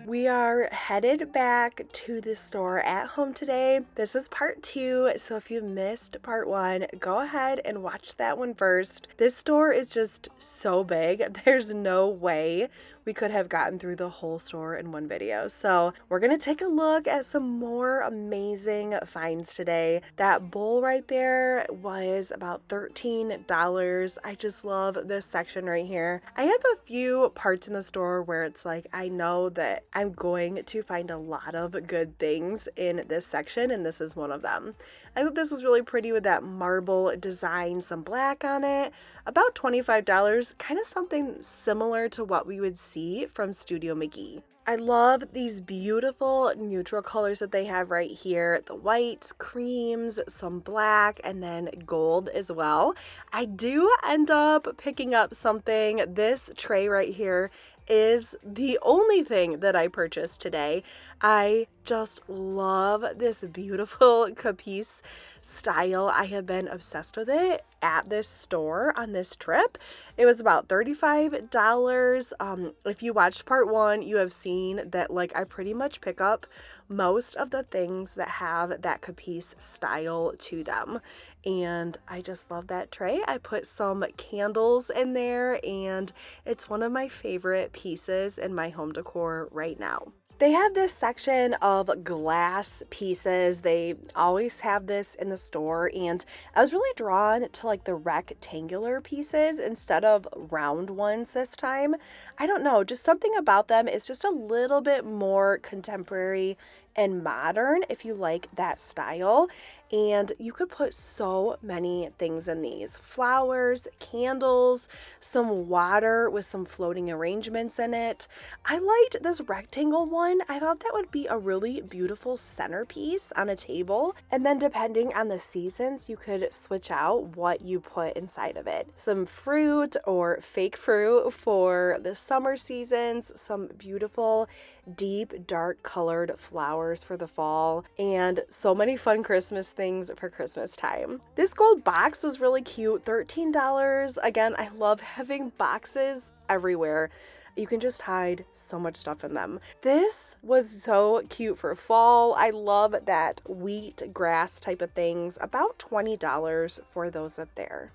We are headed back to the store at home today. This is part 2, so if you missed part 1, go ahead and watch that one first. This store is just so big. There's no way we could have gotten through the whole store in one video. So we're gonna take a look at some more amazing finds today. That bowl right there was about $13. I just love this section right here. I have a few parts in the store where it's like, I know that I'm going to find a lot of good things in this section, and this is one of them. I thought this was really pretty with that marble design, some black on it. About $25, kind of something similar to what we would see from Studio McGee. I love these beautiful neutral colors that they have right here. The whites, creams, some black, and then gold as well. I do end up picking up something. This tray right here is the only thing that I purchased today. I just love this beautiful capiz style. I have been obsessed with it at this store on this trip. It was about $35. If you watched part 1, you have seen that I pretty much pick up most of the things that have that capiz style to them. And I just love that tray. I put some candles in there, and it's one of my favorite pieces in my home decor right now. They have this section of glass pieces. They always have this in the store, and I was really drawn to the rectangular pieces instead of round ones this time. I don't know, just something about them is just a little bit more contemporary and modern if you like that style. And you could put so many things in these. Flowers, candles, some water with some floating arrangements in it. I liked this rectangle one. I thought that would be a really beautiful centerpiece on a table. And then depending on the seasons, you could switch out what you put inside of it. Some fruit or fake fruit for the summer seasons, some beautiful deep dark colored flowers for the fall, and so many fun Christmas things for Christmas time. This gold box was really cute, $13. Again, I love having boxes everywhere. You can just hide so much stuff in them. This was so cute for fall. I love that wheat grass type of things. About $20 for those up there.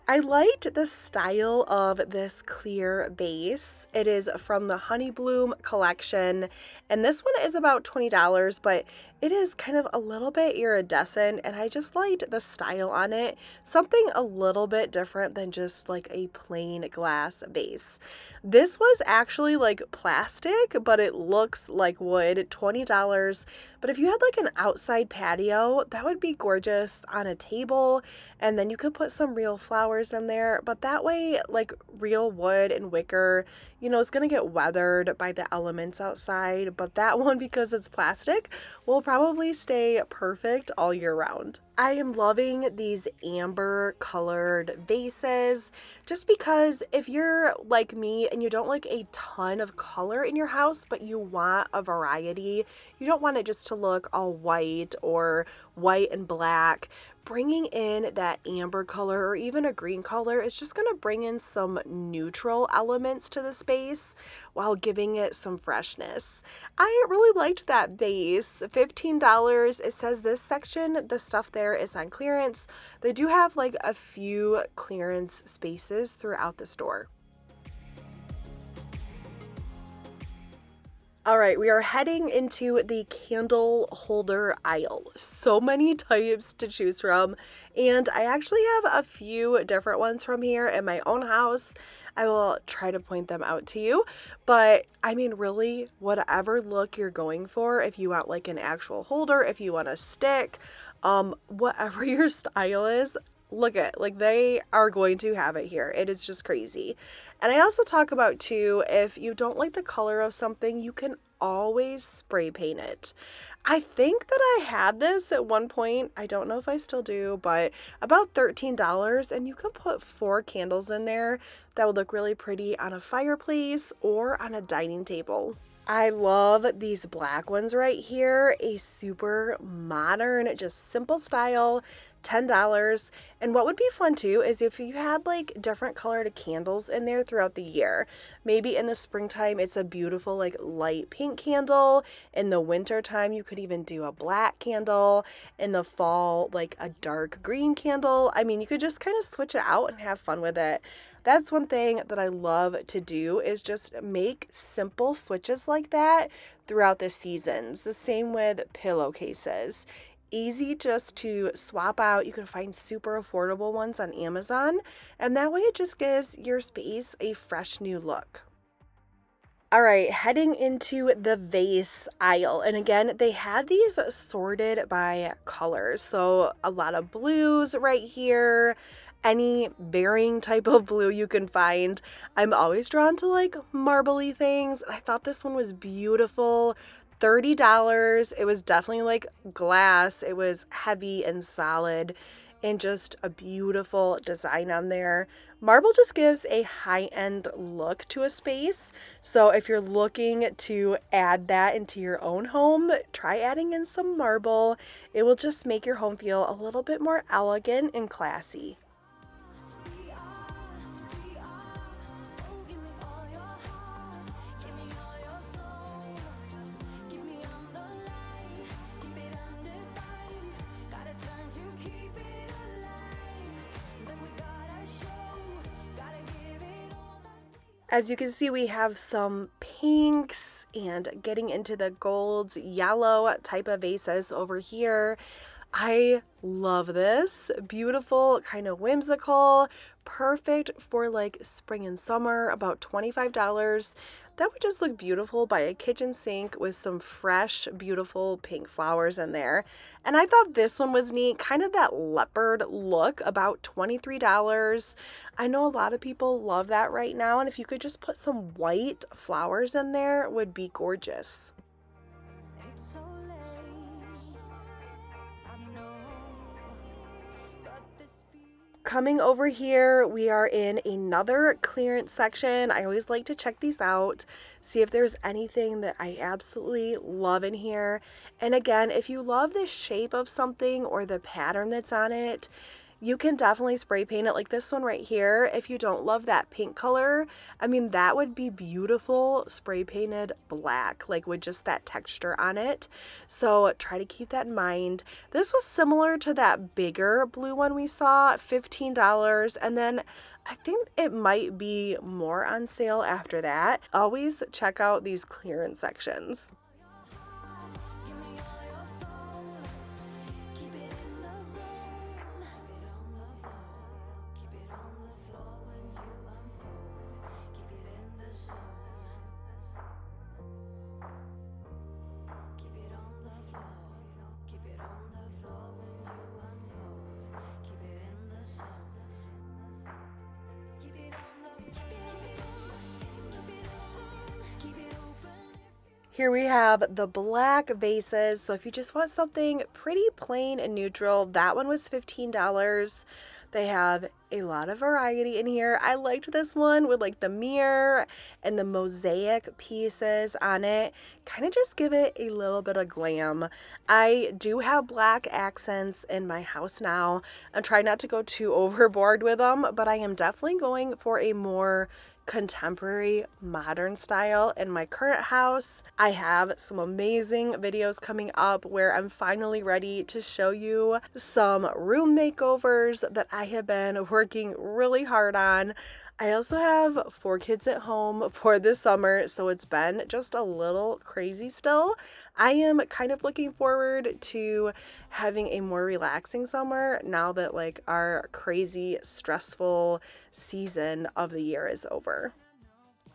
I liked the style of this clear vase. It is from the Honey Bloom collection, and this one is about $20, but it is kind of a little bit iridescent, and I just liked the style on it. Something a little bit different than just a plain glass vase. This was actually plastic, but it looks like wood, $20. But if you had an outside patio, that would be gorgeous on a table, and then you could put some real flowers in there. But that way, real wood and wicker, it's gonna get weathered by the elements outside. But that one, because it's plastic, will probably stay perfect all year round. I am loving these amber colored vases just because if you're like me and you don't like a ton of color in your house, but you want a variety, you don't want it just to look all white or white and black, bringing in that amber color or even a green color is just going to bring in some neutral elements to the space while giving it some freshness. I really liked that vase. $15. It says this section, the stuff there is on clearance. They do have a few clearance spaces throughout the store. All right, we are heading into the candle holder aisle. So many types to choose from, and I actually have a few different ones from here in my own house. I will try to point them out to you, but I mean, really, whatever look you're going for, if you want an actual holder, if you want a stick, whatever your style is, look at they are going to have it here. It is just crazy. And I also talk about too, if you don't like the color of something, you can always spray paint it. I think that I had this at one point. I don't know if I still do, but about $13, and you can put 4 candles in there that would look really pretty on a fireplace or on a dining table. I love these black ones right here. A super modern, just simple style, $10. And what would be fun too is if you had like different colored candles in there throughout the year. Maybe in the springtime, it's a beautiful like light pink candle. In the winter time, you could even do a black candle. In the fall, like a dark green candle. I mean, you could just kind of switch it out and have fun with it. That's one thing that I love to do is just make simple switches like that throughout the seasons. The same with pillowcases. Easy just to swap out. You can find super affordable ones on Amazon, and that way it just gives your space a fresh new look. All right, heading into the vase aisle. And again, they have these sorted by colors. So a lot of blues right here, any varying type of blue you can find. I'm always drawn to like marbly things. I thought this one was beautiful. $30. It was definitely like glass. It was heavy and solid and just a beautiful design on there. Marble just gives a high-end look to a space. So if you're looking to add that into your own home, try adding in some marble. It will just make your home feel a little bit more elegant and classy. As you can see, we have some pinks and getting into the golds, yellow type of vases over here. I love this. Beautiful, kind of whimsical, perfect for like spring and summer, about $25. That would just look beautiful by a kitchen sink with some fresh, beautiful pink flowers in there. And I thought this one was neat, kind of that leopard look, about $23. I know a lot of people love that right now, and if you could just put some white flowers in there, it would be gorgeous. Coming over here, we are in another clearance section. I always like to check these out, see if there's anything that I absolutely love in here. And again, if you love the shape of something or the pattern that's on it, you can definitely spray paint it like this one right here. If you don't love that pink color, I mean, that would be beautiful spray painted black, like with just that texture on it. So try to keep that in mind. This was similar to that bigger blue one we saw, $15. And then I think it might be more on sale after that. Always check out these clearance sections. Here we have the black vases. So if you just want something pretty plain and neutral, that one was $15. They have a lot of variety in here. I liked this one with like the mirror and the mosaic pieces on it. Kind of just give it a little bit of glam. I do have black accents in my house now. I'm trying not to go too overboard with them, but I am definitely going for a more contemporary modern style in my current house. I have some amazing videos coming up where I'm finally ready to show you some room makeovers that I have been working really hard on. I also have 4 kids at home for this summer, so it's been just a little crazy still. I am kind of looking forward to having a more relaxing summer now that like our crazy stressful season of the year is over.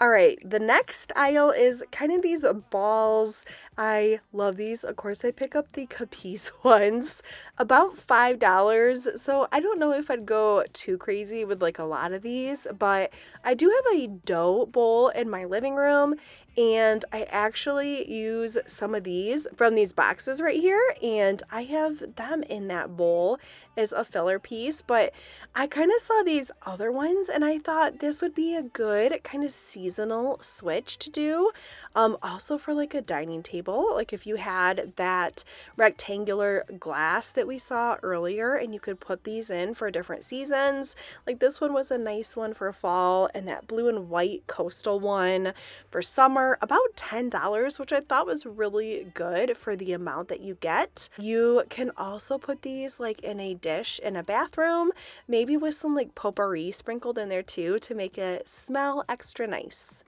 All right, the next aisle is kind of these balls. I love these. Of course, I pick up the Capiz ones, about $5. So I don't know if I'd go too crazy with like a lot of these, but I do have a dough bowl in my living room, and I actually use some of these from these boxes right here, and I have them in that bowl as a filler piece. But I kind of saw these other ones and I thought this would be a good kind of seasonal switch to do. Also for like a dining table, like if you had that rectangular glass that we saw earlier and you could put these in for different seasons. Like this one was a nice one for fall, and that blue and white coastal one for summer, about $10, which I thought was really good for the amount that you get. You can also put these like in a dish in a bathroom, maybe with some like potpourri sprinkled in there too to make it smell extra nice.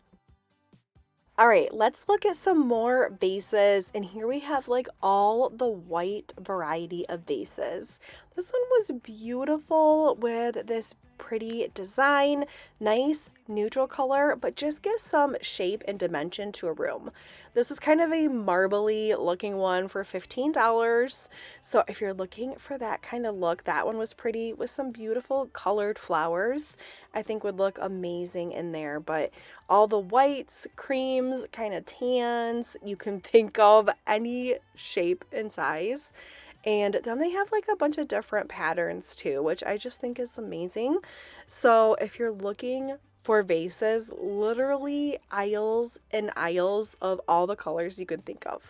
All right, let's look at some more vases, and here we have like all the white variety of vases. This one was beautiful with this pretty design, nice neutral color, but just gives some shape and dimension to a room. This is kind of a marbly looking one for $15. So if you're looking for that kind of look, that one was pretty with some beautiful colored flowers. I think would look amazing in there. But all the whites, creams, kind of tans, you can think of any shape and size. And then they have like a bunch of different patterns too, which I just think is amazing. So if you're looking for vases, literally aisles and aisles of all the colors you could think of.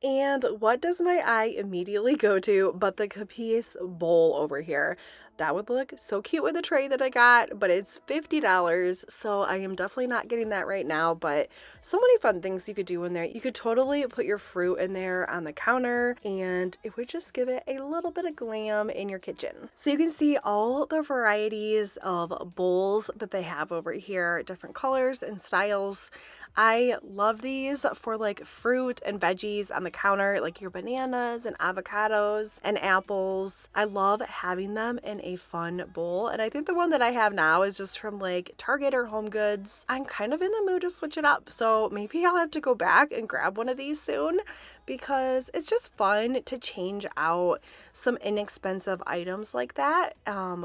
And what does my eye immediately go to but the Capiz bowl over here? That would look so cute with the tray that I got, but it's $50, so I am definitely not getting that right now. But so many fun things you could do in there. You could totally put your fruit in there on the counter, and it would just give it a little bit of glam in your kitchen. So you can see all the varieties of bowls that they have over here, different colors and styles. I love these for like fruit and veggies on the counter, like your bananas and avocados and apples. I love having them in a fun bowl. And I think the one that I have now is just from like Target or Home Goods. I'm kind of in the mood to switch it up. So maybe I'll have to go back and grab one of these soon, because it's just fun to change out some inexpensive items like that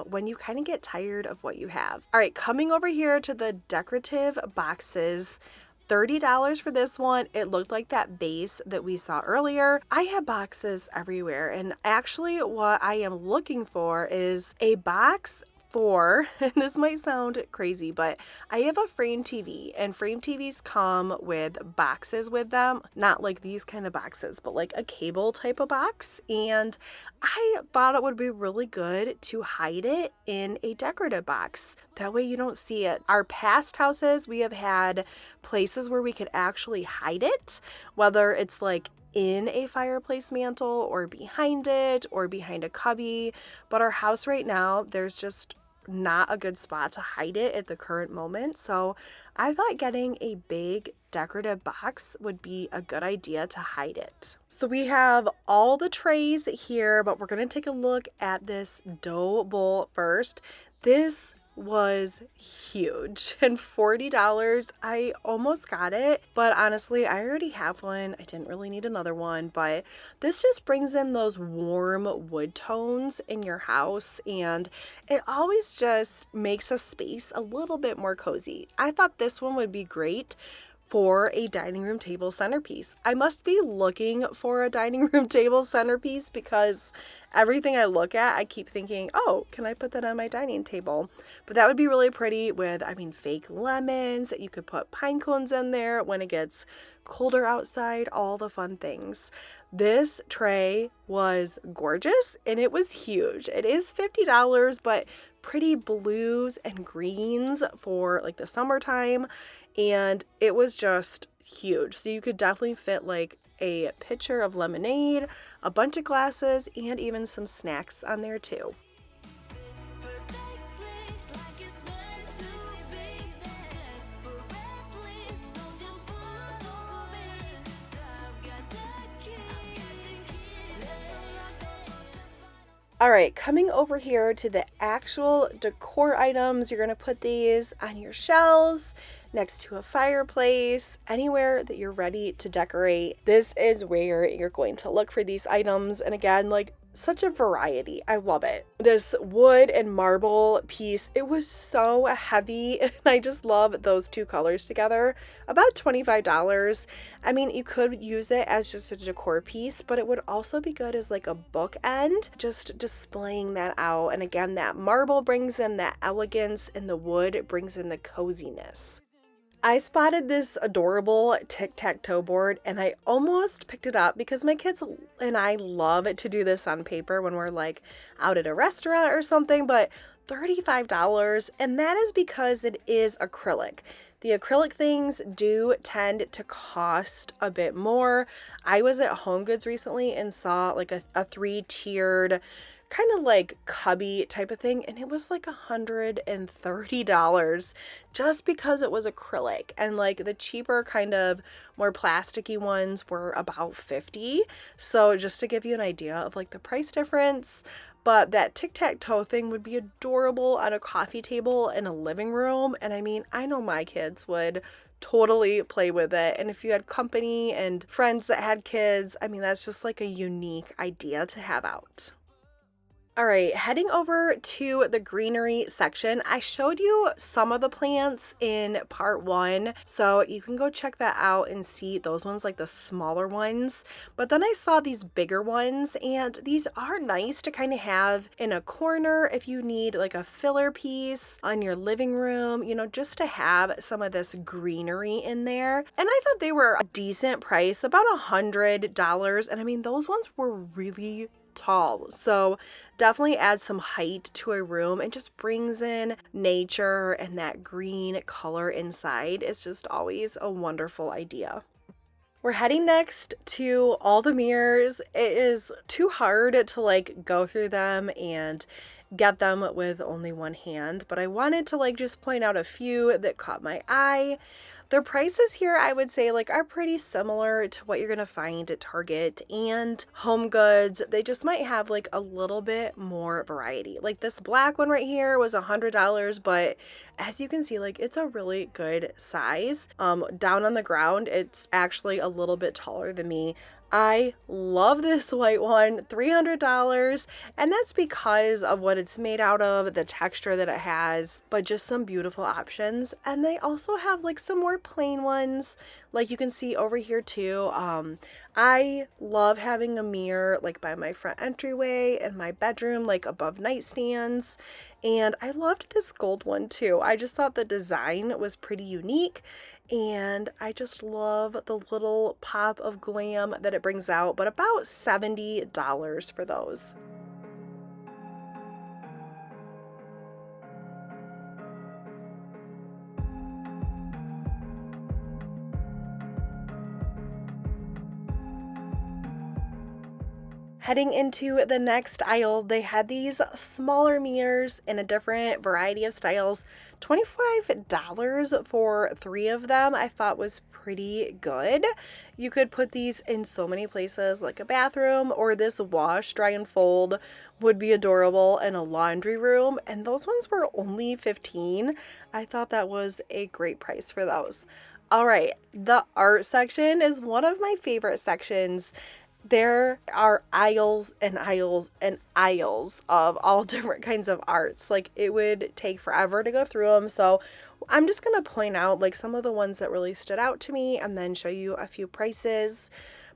when you kind of get tired of what you have. All right, coming over here to the decorative boxes. $30 for this one. It looked like that vase that we saw earlier. I have boxes everywhere, and actually what I am looking for is a box for, and this might sound crazy, but I have a frame TV, and frame TVs come with boxes with them, not like these kind of boxes, but like a cable type of box. And I thought it would be really good to hide it in a decorative box. That way you don't see it. Our past houses, we have had places where we could actually hide it, whether it's like in a fireplace mantle or behind it or behind a cubby. But our house right now, there's just not a good spot to hide it at the current moment. So I thought getting a big decorative box would be a good idea to hide it. So we have all the trays here, but we're going to take a look at this dough bowl first. This was huge, and $40. I almost got it, but honestly I already have one. I didn't really need another one, but this just brings in those warm wood tones in your house, and it always just makes a space a little bit more cozy. I thought this one would be great for a dining room table centerpiece. I must be looking for a dining room table centerpiece because everything I look at, I keep thinking, oh, can I put that on my dining table? But that would be really pretty with, fake lemons. You could put pine cones in there when it gets colder outside, all the fun things. This tray was gorgeous and it was huge. It is $50, but pretty blues and greens for like the summertime. And it was just huge. So you could definitely fit like a pitcher of lemonade, a bunch of glasses, and even some snacks on there too. All right, coming over here to the actual decor items, you're going to put these on your shelves, next to a fireplace, anywhere that you're ready to decorate. This is where you're going to look for these items. And again, like such a variety. I love it. This wood and marble piece, it was so heavy and I just love those two colors together. About $25. I mean, you could use it as just a decor piece, but it would also be good as like a bookend, just displaying that out. And again, that marble brings in that elegance and the wood brings in the coziness. I spotted this adorable tic-tac-toe board and I almost picked it up because my kids and I love to do this on paper when we're like out at a restaurant or something, but $35, and that is because it is acrylic. The acrylic things do tend to cost a bit more. I was at HomeGoods recently and saw like a three-tiered kind of like cubby type of thing, and it was like $130 just because it was acrylic, and like the cheaper kind of more plasticky ones were about $50. So just to give you an idea of like the price difference. But that tic-tac-toe thing would be adorable on a coffee table in a living room, and I mean, I know my kids would totally play with it. And if you had company and friends that had kids, I mean, that's just like a unique idea to have out. All right, heading over to the greenery section. I showed you some of the plants in part 1, so you can go check that out and see those ones, like the smaller ones. But then I saw these bigger ones, and these are nice to kind of have in a corner if you need like a filler piece on your living room, just to have some of this greenery in there. And I thought they were a decent price, about $100. And I mean, those ones were really tall, so definitely adds some height to a room and just brings in nature, and that green color inside is just always a wonderful idea. We're heading next to all the mirrors. It is too hard to like go through them and get them with only one hand, but I wanted to like just point out a few that caught my eye. Their prices here, I would say, like are pretty similar to what you're going to find at Target and HomeGoods. They just might have like a little bit more variety. Like this black one right here was $100, but as you can see, like it's a really good size. Down on the ground, it's actually a little bit taller than me. I love this white one, $300, and that's because of what it's made out of, the texture that it has, but just some beautiful options. And they also have like some more plain ones, like you can see over here too. I love having a mirror like by my front entryway in my bedroom, like above nightstands. And I loved this gold one too. I just thought the design was pretty unique, and I just love the little pop of glam that it brings out, but about $70 for those. Heading into the next aisle, they had these smaller mirrors in a different variety of styles. $25 for 3 of them I thought was pretty good. You could put these in so many places, like a bathroom, or this wash, dry, and fold would be adorable in a laundry room, and those ones were only $15. I thought that was a great price for those. All right, the art section is one of my favorite sections. There are aisles and aisles and aisles of all different kinds of arts. Like it would take forever to go through them. So I'm just going to point out like some of the ones that really stood out to me and then show you a few prices.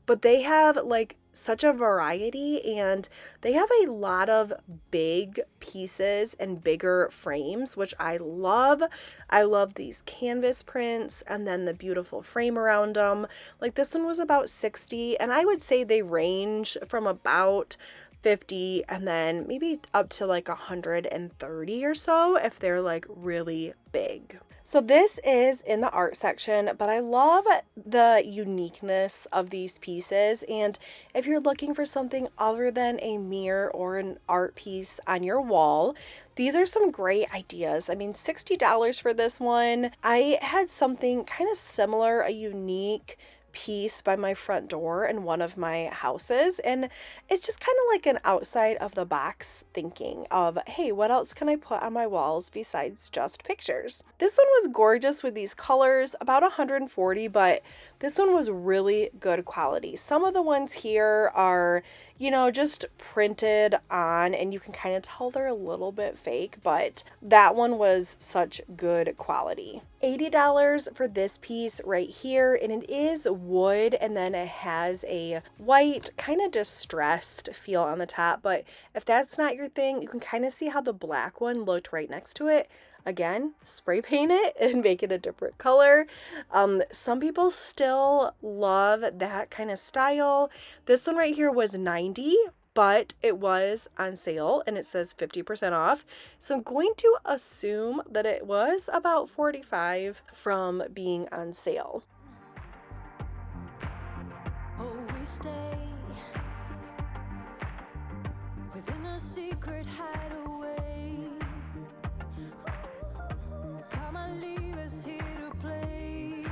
But they have like such a variety, and they have a lot of big pieces and bigger frames, which I love. I love these canvas prints and then the beautiful frame around them. Like this one was about 60, and I would say they range from about 50 and then maybe up to like 130 or so if they're like really big. So this is in the art section, but I love the uniqueness of these pieces. And if you're looking for something other than a mirror or an art piece on your wall, these are some great ideas. I mean, $60 for this one. I had something kind of similar, a unique piece by my front door in one of my houses, and it's just kind of like an outside of the box thinking of, hey, what else can I put on my walls besides just pictures? This one was gorgeous with these colors, about 140, but this one was really good quality. Some of the ones here are, you know, just printed on, and you can kind of tell they're a little bit fake, but that one was such good quality. $80 for this piece right here, and it is wood, and then it has a white kind of distressed feel on the top. But if that's not your thing, you can kind of see how the black one looked right next to it. Again, spray paint it and make it a different color. Some people still love that kind of style. This one right here was 90, but it was on sale and it says 50% off. So I'm going to assume that it was about 45 from being on sale. Oh, we stay within a secret hideaway. Come on, leave us here to play.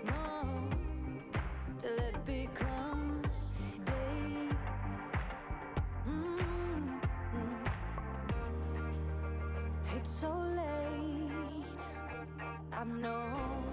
No, till it becomes day. It's so late, I know,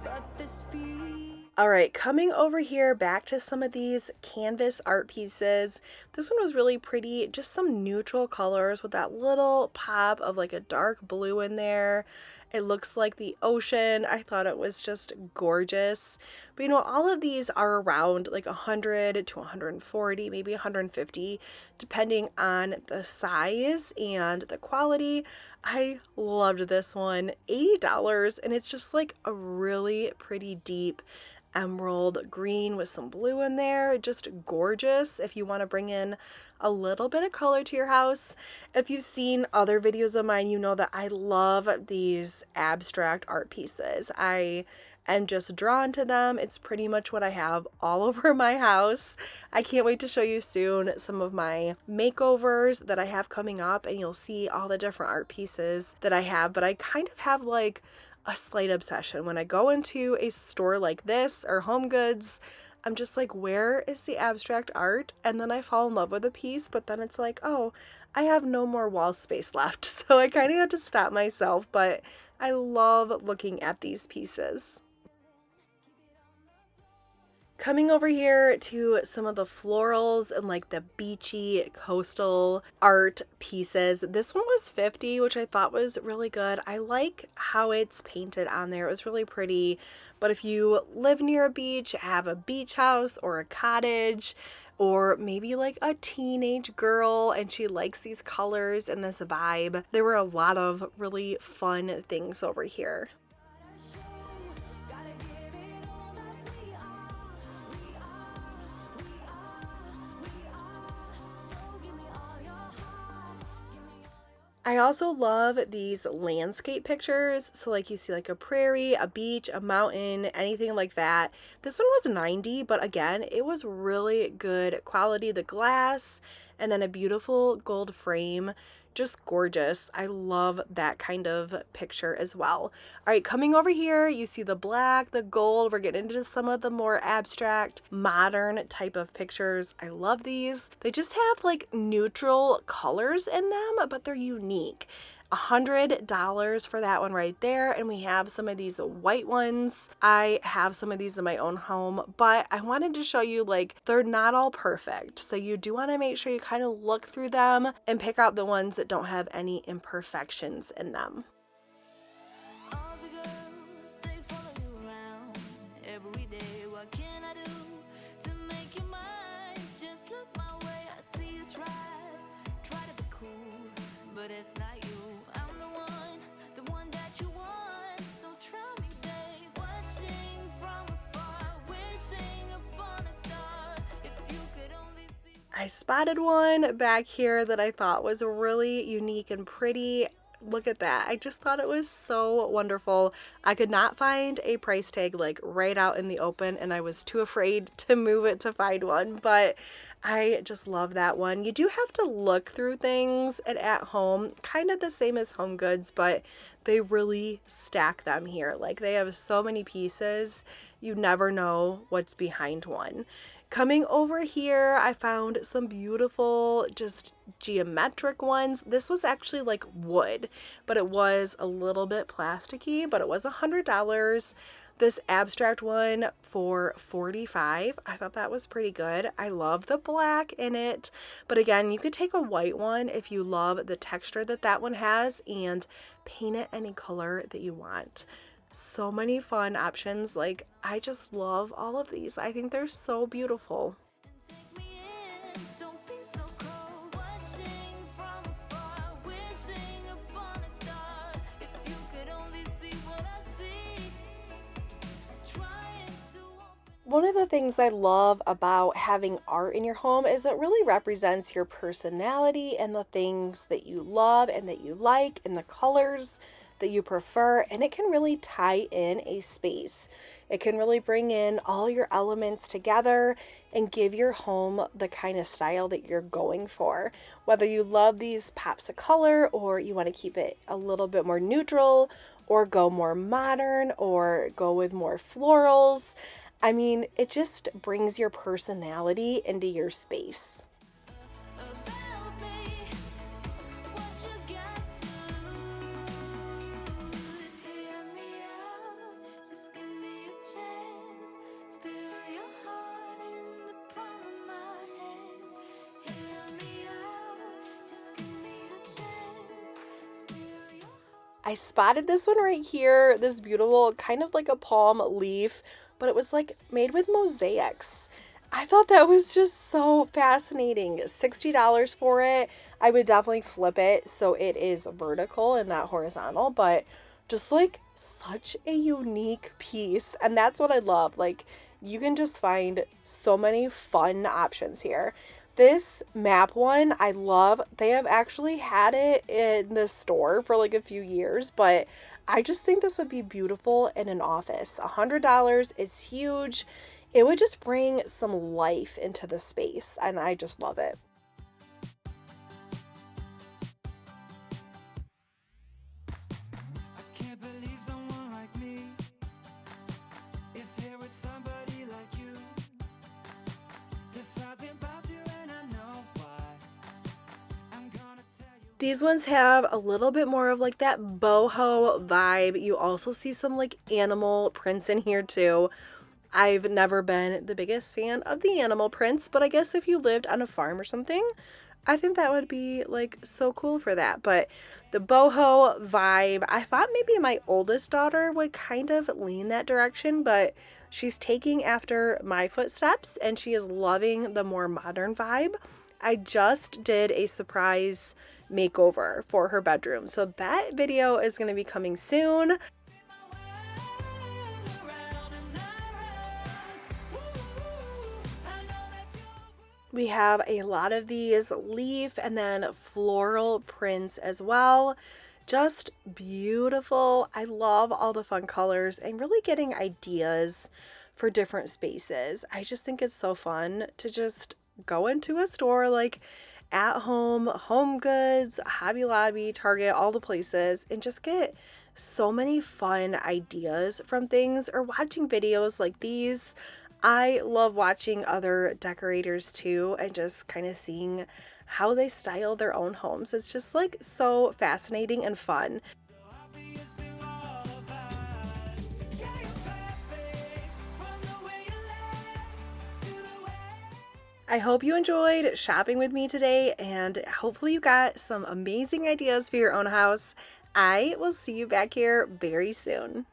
but this feels. All right, coming over here back to some of these canvas art pieces. This one was really pretty, just some neutral colors with that little pop of like a dark blue in there. It looks like the ocean. I thought it was just gorgeous. But you know, all of these are around like 100 to 140, maybe 150, depending on the size and the quality. I loved this one. $80, and it's just like a really pretty deep emerald green with some blue in there. Just gorgeous if you want to bring in a little bit of color to your house. If you've seen other videos of mine, you know that I love these abstract art pieces. I am just drawn to them. It's pretty much what I have all over my house. I can't wait to show you soon some of my makeovers that I have coming up, and you'll see all the different art pieces that I have. But I kind of have like a slight obsession. When I go into a store like this or Home Goods, I'm just like, where is the abstract art? And then I fall in love with a piece, but then it's like, oh, I have no more wall space left. So I kind of have to stop myself, but I love looking at these pieces. Coming over here to some of the florals and like the beachy coastal art pieces. This one was 50, which I thought was really good. I like how it's painted on there. It was really pretty. But if you live near a beach, have a beach house or a cottage, or maybe like a teenage girl and she likes these colors and this vibe, there were a lot of really fun things over here. I also love these landscape pictures. So like you see like a prairie, a beach, a mountain, anything like that. This one was 90, but again, it was really good quality. The glass and then a beautiful gold frame. Just gorgeous. I love that kind of picture as well. All right, coming over here, you see the black, the gold. We're getting into some of the more abstract, modern type of pictures. I love these. They just have like neutral colors in them, but they're unique. $100 for that one right there. And we have some of these white ones. I have some of these in my own home, but I wanted to show you like they're not all perfect. So you do want to make sure you kind of look through them and pick out the ones that don't have any imperfections in them. I spotted one back here that I thought was really unique and pretty. Look at that. I just thought it was so wonderful. I could not find a price tag like right out in the open, and I was too afraid to move it to find one, but I just love that one. You do have to look through things at home, kind of the same as Home Goods, but they really stack them here. Like, they have so many pieces, you never know what's behind one. Coming over here, I found some beautiful, just geometric ones. This was actually like wood, but it was a little bit plasticky, but it was $100. This abstract one for $45. I thought that was pretty good. I love the black in it, but again, you could take a white one if you love the texture that that one has and paint it any color that you want. So many fun options. Like, I just love all of these. I think they're so beautiful. One of the things I love about having art in your home is it really represents your personality and the things that you love and that you like and the colors that you prefer, and it can really tie in a space. It can really bring in all your elements together and give your home the kind of style that you're going for. Whether you love these pops of color or you want to keep it a little bit more neutral or go more modern or go with more florals. I mean, it just brings your personality into your space. I spotted this one right here, this beautiful kind of like a palm leaf, but it was like made with mosaics. I thought that was just so fascinating. $60 for it. I would definitely flip it so it is vertical and not horizontal, but just like such a unique piece. And that's what I love. Like, you can just find so many fun options here. This map one, I love. They have actually had it in the store for like a few years, but I just think this would be beautiful in an office. $100 is huge. It would just bring some life into the space, and I just love it. These ones have a little bit more of like that boho vibe. You also see some like animal prints in here too. I've never been the biggest fan of the animal prints, but I guess if you lived on a farm or something, I think that would be like so cool for that. But the boho vibe, I thought maybe my oldest daughter would kind of lean that direction, but she's taking after my footsteps and she is loving the more modern vibe. I just did a surprise makeover for her bedroom, so that video is going to be coming soon. We have a lot of these leaf and then floral prints as well. Just beautiful. I love all the fun colors and really getting ideas for different spaces. I just think it's so fun to just go into a store like At Home, Home Goods, Hobby Lobby, Target, all the places, and just get so many fun ideas from things or watching videos like these. I love watching other decorators too and just kind of seeing how they style their own homes. It's just like so fascinating and fun. I hope you enjoyed shopping with me today, and hopefully you got some amazing ideas for your own house. I will see you back here very soon.